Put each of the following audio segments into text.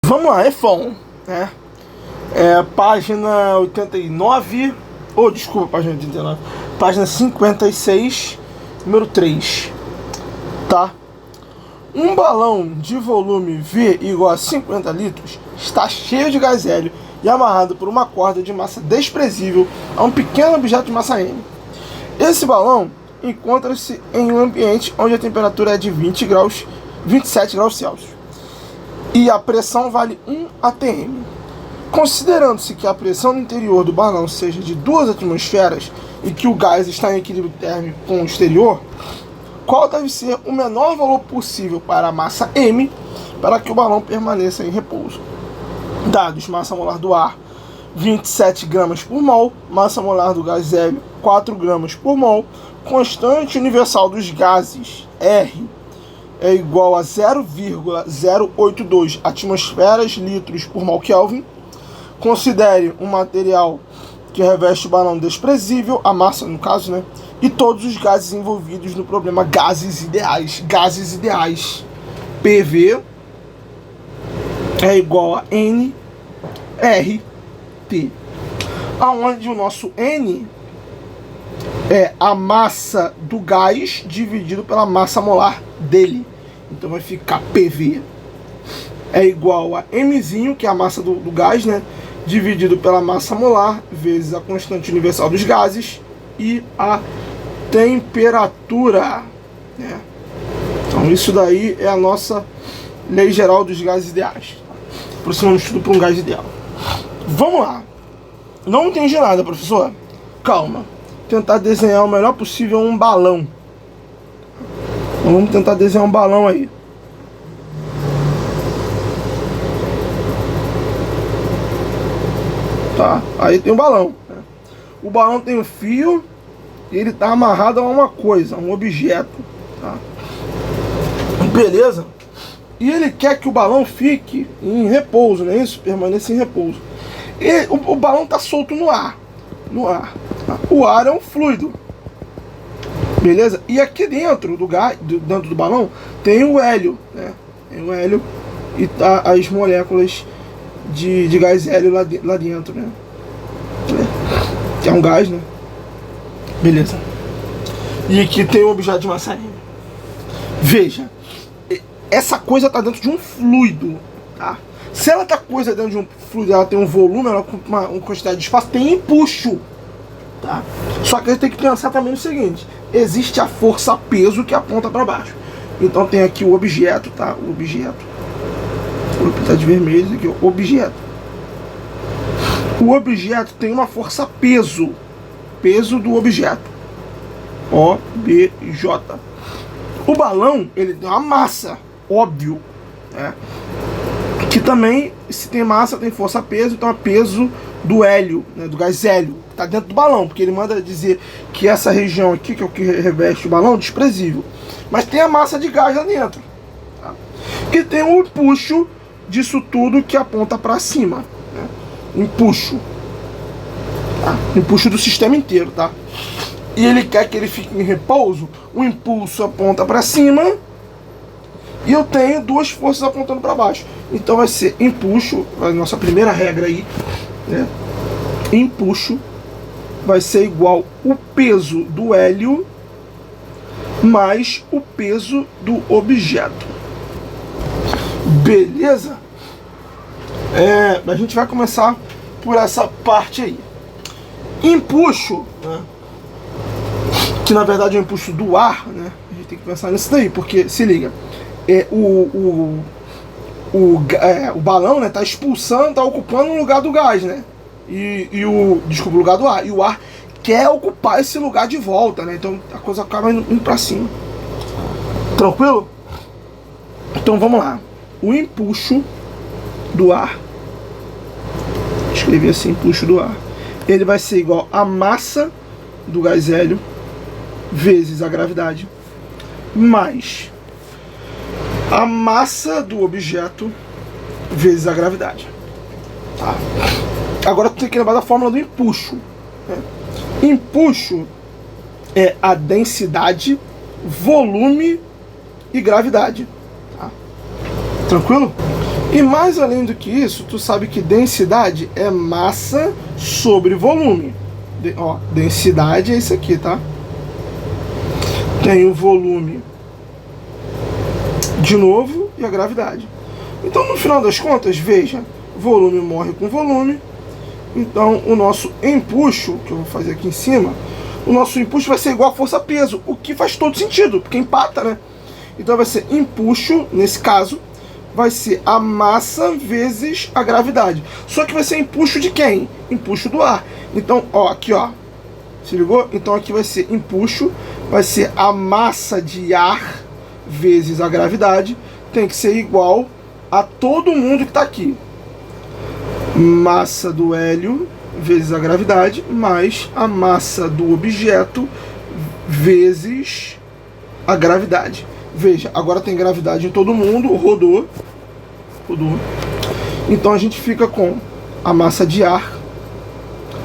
Vamos lá, EFON, né? Página 89, desculpa, página 89, página 56, número 3, tá? Um balão de volume V igual a 50 litros está cheio de gás hélio e amarrado por uma corda de massa desprezível a um pequeno objeto de massa M. Esse balão encontra-se em um ambiente onde a temperatura é de 27 graus Celsius e a pressão vale 1 atm. Considerando-se que a pressão no interior do balão seja de 2 atmosferas e que o gás está em equilíbrio térmico com o exterior, qual deve ser o menor valor possível para a massa M para que o balão permaneça em repouso? Dados: massa molar do ar 27 gramas por mol, massa molar do gás hélio 4 gramas por mol, constante universal dos gases R é igual a 0,082 atmosferas litros por mol Kelvin. Considere um material que reveste o balão desprezível, a massa no caso, né? E todos os gases envolvidos no problema gases ideais. Gases ideais. PV é igual a N R T, aonde o nosso N é a massa do gás dividido pela massa molar dele. Então vai ficar PV é igual a Mzinho, que é a massa do gás, né? Dividido pela massa molar, vezes a constante universal dos gases e a temperatura, né? Então isso daí é a nossa lei geral dos gases ideais. Aproximamos tudo para um gás ideal. Vamos lá. Não entendi nada, professor. Calma. Tentar desenhar o melhor possível um balão. Então, vamos tentar desenhar um balão aí. Tá, aí tem um balão, né? O balão tem um fio e ele está amarrado a uma coisa, a um objeto, tá? Beleza? E ele quer que o balão fique em repouso, não é isso? Permaneça em repouso. E o balão está solto no ar. Tá? O ar é um fluido. Beleza? E aqui dentro do gás, dentro do balão, tem o hélio, né? Tem o hélio e tá as moléculas de gás hélio lá dentro, né? Que é um gás, né? Beleza. E aqui tem o objeto de massa M. Veja, essa coisa está dentro de um fluido, tá? Se ela tá coisa dentro de um fluido, ela tem um volume, ela tem uma quantidade de espaço, tem empuxo, tá? Só que a gente tem que pensar também no seguinte: existe a força peso que aponta para baixo. Então tem aqui o objeto, tá? O objeto. Vou pintar de vermelho aqui, o objeto. O objeto tem uma força peso. Peso do objeto. OBJ. O balão, ele tem uma massa, óbvio, né? Que também, se tem massa, tem força peso, então é peso do hélio, né? Do gás hélio, que está dentro do balão, porque ele manda dizer que essa região aqui, que é o que reveste o balão, é desprezível. Mas tem a massa de gás lá dentro, tá? E tem o empuxo disso tudo que aponta para cima, né? Empuxo, tá? Empuxo do sistema inteiro, tá? E ele quer que ele fique em repouso. O impulso aponta para cima e eu tenho duas forças apontando para baixo. Então vai ser empuxo, a nossa primeira regra aí, né? Empuxo vai ser igual o peso do hélio mais o peso do objeto. Beleza? A gente vai começar por essa parte aí. Empuxo, né? Que na verdade é o empuxo do ar, né? A gente tem que pensar nisso daí, porque se liga, o balão, né, tá expulsando, tá ocupando o lugar do gás, né? Desculpa, o lugar do ar. E o ar quer ocupar esse lugar de volta, né? Então a coisa acaba indo pra cima. Tranquilo? Então vamos lá. O empuxo do ar, escrevi assim, empuxo do ar, ele vai ser igual a massa do gás hélio vezes a gravidade mais a massa do objeto vezes a gravidade, tá? Agora tu tem que lembrar da fórmula do empuxo, né? Empuxo é a densidade, volume e gravidade, tá? Tranquilo? E mais além do que isso, tu sabe que densidade é massa sobre volume. Densidade é isso aqui, tá? Tem o volume de novo e a gravidade. Então, no final das contas, veja, volume morre com volume. Então, o nosso empuxo, que eu vou fazer aqui em cima, o nosso empuxo vai ser igual a força-peso, o que faz todo sentido, porque empata, né? Então, vai ser empuxo, nesse caso, vai ser a massa vezes a gravidade. Só que vai ser empuxo de quem? Empuxo do ar. Então, ó, aqui, ó. Se ligou? Então, aqui vai ser empuxo, vai ser a massa de ar vezes a gravidade, tem que ser igual a todo mundo que está aqui. Massa do hélio vezes a gravidade, mais a massa do objeto vezes a gravidade. Veja, agora tem gravidade em todo mundo, rodou. Então a gente fica com a massa de ar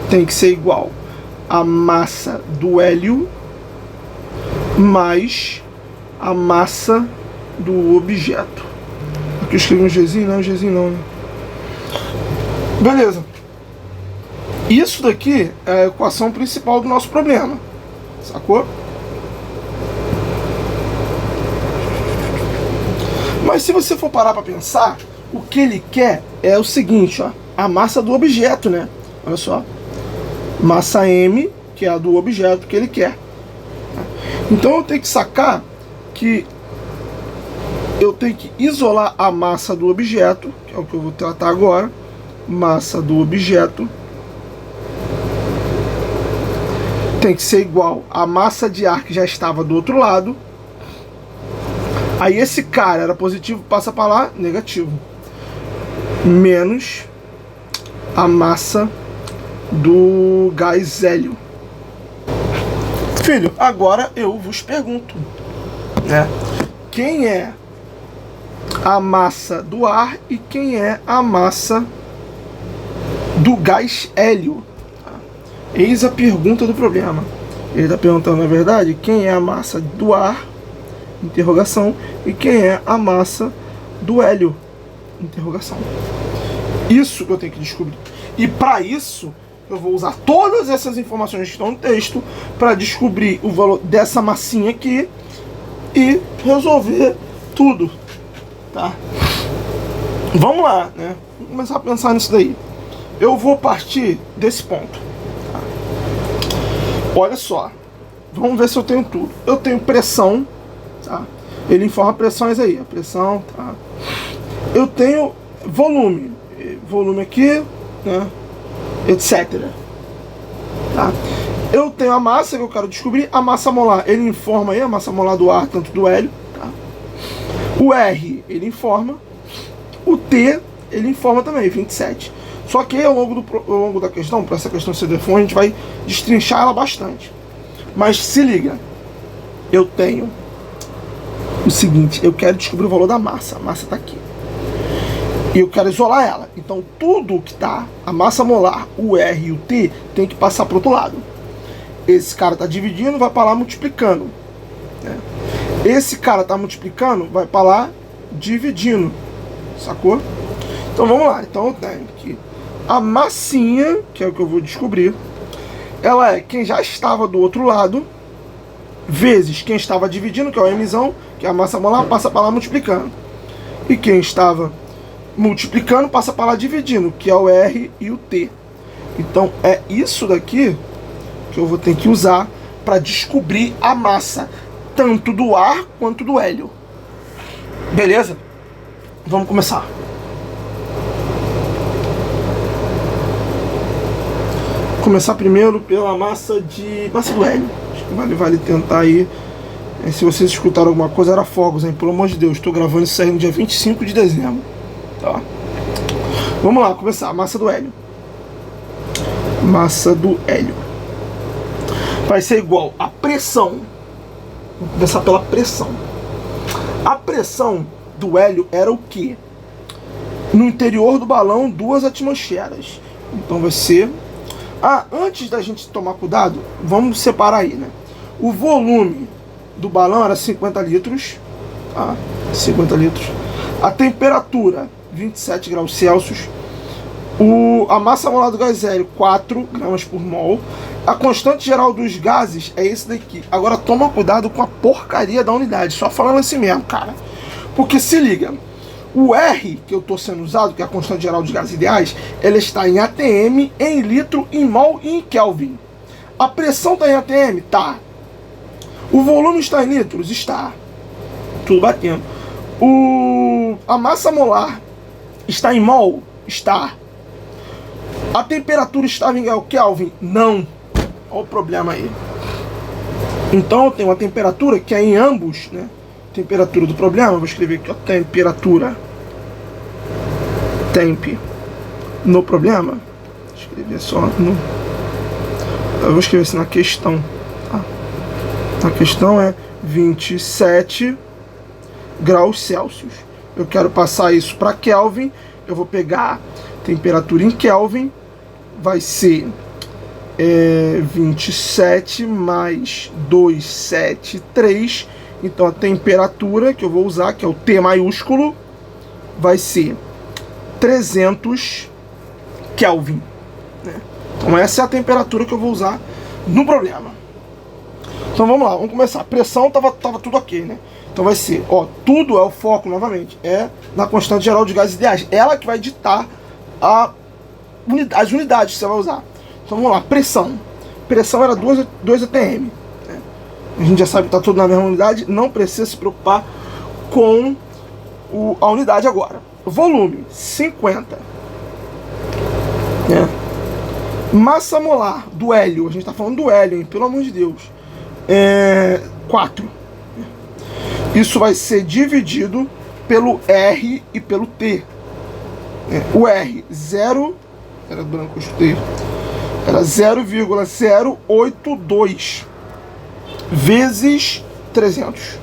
tem que ser igual a massa do hélio mais a massa do objeto. Aqui eu escrevi um Gzinho, não é um Gzinho não, né? Beleza. Isso daqui é a equação principal do nosso problema. Sacou? Mas se você for parar para pensar, o que ele quer é o seguinte, ó, a massa do objeto, né? Olha só. Massa M, que é a do objeto que ele quer. Então eu tenho que sacar que eu tenho que isolar a massa do objeto, que é o que eu vou tratar agora. Massa do objeto tem que ser igual à massa de ar que já estava do outro lado. Aí esse cara era positivo, passa para lá, negativo. Menos a massa do gás hélio. Filho, agora eu vos pergunto, né? Quem é a massa do ar e quem é a massa do gás hélio? Eis a pergunta do problema. Ele está perguntando, na verdade, quem é a massa do ar, interrogação, e quem é a massa do hélio, interrogação. Isso que eu tenho que descobrir. E para isso, eu vou usar todas essas informações que estão no texto para descobrir o valor dessa massinha aqui e resolver tudo, tá? Vamos lá, né? Vamos começar a pensar nisso daí. Eu vou partir desse ponto. Tá? Olha só. Vamos ver se eu tenho tudo. Eu tenho pressão, tá? Ele informa pressões aí. A pressão, tá? Eu tenho volume. Volume aqui, né? Etc. Tá? Eu tenho a massa que eu quero descobrir. A massa molar, ele informa aí a massa molar do ar, tanto do hélio. Tá? O R, ele informa. O T, ele informa também, 27. Só que ao longo da questão, para essa questão ser defon, a gente vai destrinchar ela bastante. Mas se liga, eu tenho o seguinte, eu quero descobrir o valor da massa. A massa está aqui. E eu quero isolar ela. Então tudo que tá, a massa molar, o R e o T, tem que passar para o outro lado. Esse cara tá dividindo, vai para lá multiplicando. Né? Esse cara tá multiplicando, vai para lá dividindo. Sacou? Então vamos lá. Então eu tenho aqui a massinha, que é o que eu vou descobrir. Ela é quem já estava do outro lado, vezes quem estava dividindo, que é o Mzão, que é a massa molar, passa para lá multiplicando. E quem estava multiplicando passa para lá dividindo, que é o R e o T. Então é isso daqui que eu vou ter que usar para descobrir a massa, tanto do ar quanto do hélio. Beleza? Vamos começar. Começar primeiro pela massa do hélio. Acho que vale tentar aí. Se vocês escutaram alguma coisa, era fogos, hein? Pelo amor de Deus, estou gravando isso aí no dia 25 de dezembro. Tá? Vamos lá, começar. A massa do hélio. Massa do hélio vai ser igual a pressão. Vamos começar pela pressão. A pressão do hélio era o quê? No interior do balão, 2 atmosferas. Então vai ser... antes da gente tomar cuidado, vamos separar aí, né? O volume do balão era 50 litros. Tá? 50 litros. A temperatura 27 graus Celsius. A massa molar do gás hélio, 4 gramas por mol. A constante geral dos gases é esse daqui. Agora toma cuidado com a porcaria da unidade. Só falando assim mesmo, cara. Porque se liga, o R que eu estou sendo usado, que é a constante geral dos gases ideais, ela está em ATM, em litro, em mol e em Kelvin. A pressão está em ATM? Tá. O volume está em litros? Está. Tudo batendo. A massa molar está em mol? Está. A temperatura estava em Kelvin? Não. Olha o problema aí. Então eu tenho uma temperatura que é em ambos, né? Temperatura do problema, eu vou escrever aqui, ó, temperatura. Temp no problema. Vou escrever só no. Eu vou escrever assim na questão. Tá? A questão é 27 graus Celsius. Eu quero passar isso para Kelvin. Eu vou pegar temperatura em Kelvin. Vai ser 27 mais 273. Então a temperatura que eu vou usar, que é o T maiúsculo, vai ser 300 Kelvin, né? Então essa é a temperatura que eu vou usar no problema. Então vamos lá, vamos começar. A pressão tava tudo ok, né? Então vai ser, ó, tudo é o foco novamente, é na constante geral de gases ideais. Ela que vai ditar as unidades que você vai usar. Então vamos lá, pressão. Pressão era 2 atm. Né? A gente já sabe que está tudo na mesma unidade, não precisa se preocupar com a unidade agora. Volume, 50. Né? Massa molar do hélio, a gente está falando do hélio, hein? Pelo amor de Deus. 4. Isso vai ser dividido pelo R e pelo T. O R, 0, era branco, eu chutei, era 0,082 vezes 300.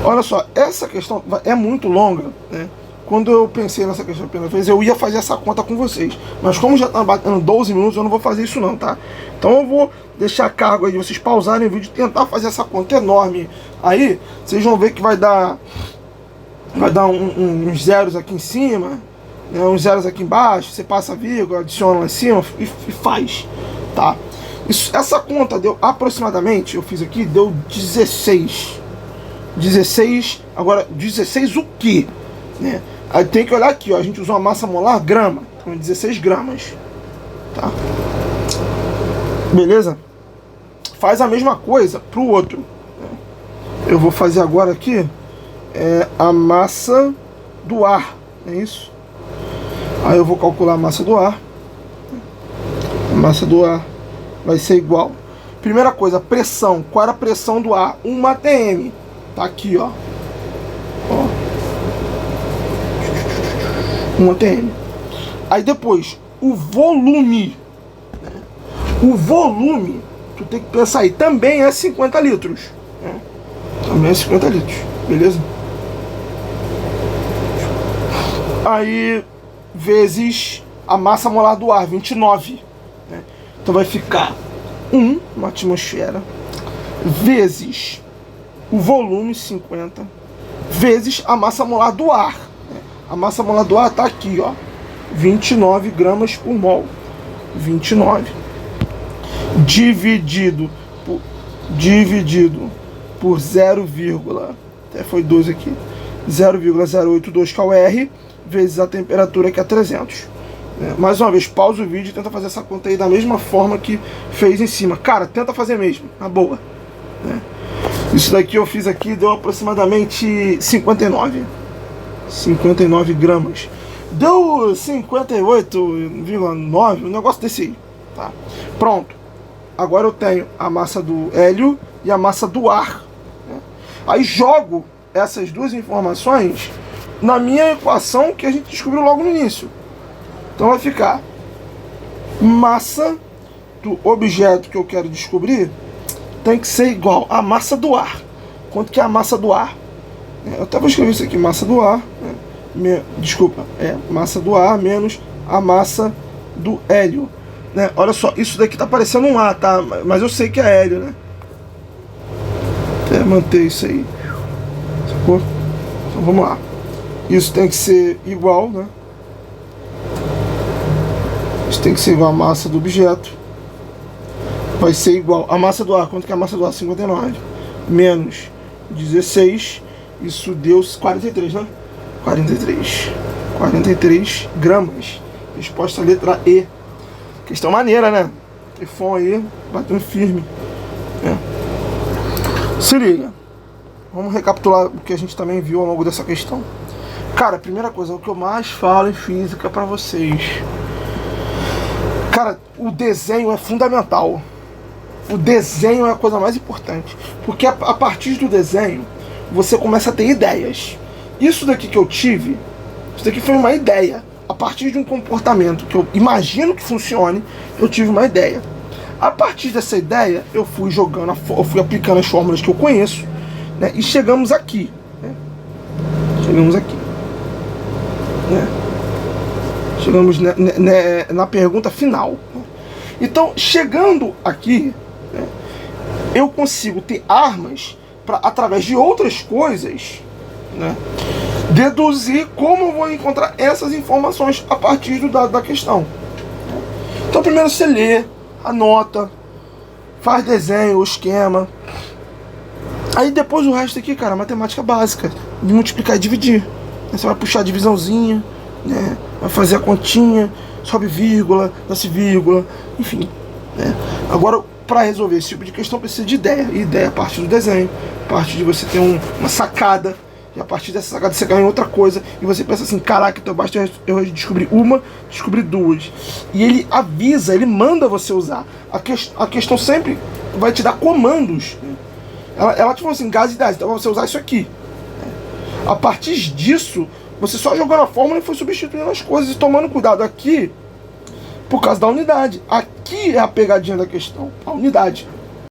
Olha só, essa questão é muito longa, né? Quando eu pensei nessa questão a primeira vez, eu ia fazer essa conta com vocês. Mas como já está batendo 12 minutos, eu não vou fazer isso não, tá? Então eu vou deixar a cargo aí de vocês pausarem o vídeo e tentar fazer essa conta enorme. Aí, vocês vão ver que vai dar uns zeros aqui em cima, né, uns zeros aqui embaixo, você passa a vírgula, adiciona lá em cima e faz, tá? Essa conta deu aproximadamente, eu fiz aqui, deu 16. 16, agora 16 o quê? Né? Aí tem que olhar aqui, ó, a gente usou uma massa molar grama, então 16 gramas, tá? Beleza? Faz a mesma coisa pro outro. Eu vou fazer agora aqui a massa do ar, é isso? Aí eu vou calcular a massa do ar. A massa do ar vai ser igual. Primeira coisa, pressão. Qual era a pressão do ar? 1 atm. Tá aqui, ó. 1 atm. Aí depois, o volume. O volume, tu tem que pensar aí, também é 50 litros. Né? Também é 50 litros, beleza? Aí, vezes a massa molar do ar, 29. Né? Então vai ficar 1, uma atmosfera, vezes o volume, 50, vezes a massa molar do ar. Né? A massa molar do ar tá aqui, ó, 29 gramas por mol. 29. Dividido por 0, até foi 2 aqui, 0,082, que é o R, vezes a temperatura, que é 300. Mais uma vez, pausa o vídeo e tenta fazer essa conta aí da mesma forma que fez em cima. Cara, tenta fazer mesmo, na boa. Isso daqui eu fiz aqui, deu aproximadamente 59 gramas. Deu 58,9, um negócio desse aí. Tá? Pronto. Agora eu tenho a massa do hélio e a massa do ar. Né? Aí jogo essas duas informações na minha equação que a gente descobriu logo no início. Então vai ficar massa do objeto que eu quero descobrir tem que ser igual à massa do ar. Quanto que é a massa do ar? Eu até vou escrever isso aqui, massa do ar. Desculpa, massa do ar menos a massa do hélio. Né? Olha só, isso daqui tá parecendo um A, tá? Mas eu sei que é hélio, né? Até manter isso aí. Sacou? Então vamos lá. Isso tem que ser igual, né? Isso tem que ser igual à massa do objeto. Vai ser igual a massa do ar. Quanto que é a massa do ar? 59. Menos 16. Isso deu 43, né? 43 gramas. Resposta letra E. Questão maneira, né? Trifon aí, batendo firme. Se liga. Vamos recapitular o que a gente também viu ao longo dessa questão. Cara, primeira coisa, o que eu mais falo em física pra vocês. Cara, o desenho é fundamental. O desenho é a coisa mais importante. Porque a partir do desenho, você começa a ter ideias. Isso daqui que eu tive, isso daqui foi uma ideia. A partir de um comportamento que eu imagino que funcione, eu tive uma ideia. A partir dessa ideia, eu fui jogando, eu fui aplicando as fórmulas que eu conheço, né, e chegamos aqui. Né? Chegamos aqui. Né? Chegamos na pergunta final. Então, chegando aqui, né, eu consigo ter armas para, através de outras coisas, né, deduzir como eu vou encontrar essas informações a partir do dado da questão. Então, primeiro você lê, anota, faz desenho, o esquema. Aí depois o resto aqui, cara, matemática básica, de multiplicar e dividir. Você vai puxar a divisãozinha, né? Vai fazer a continha, sobe vírgula, desce vírgula, enfim. Né? Agora, para resolver esse tipo de questão, precisa de ideia. E ideia parte do desenho, parte de você ter uma sacada. E a partir dessa sacada você ganha outra coisa. E você pensa assim, caraca, então basta eu descobrir uma, descobrir duas. E ele avisa, ele manda você usar. A questão sempre vai te dar comandos. Né? Ela te fala assim, gás e gás, então você usar isso aqui. A partir disso, você só jogando a fórmula e foi substituindo as coisas e tomando cuidado aqui por causa da unidade. Aqui é a pegadinha da questão, a unidade.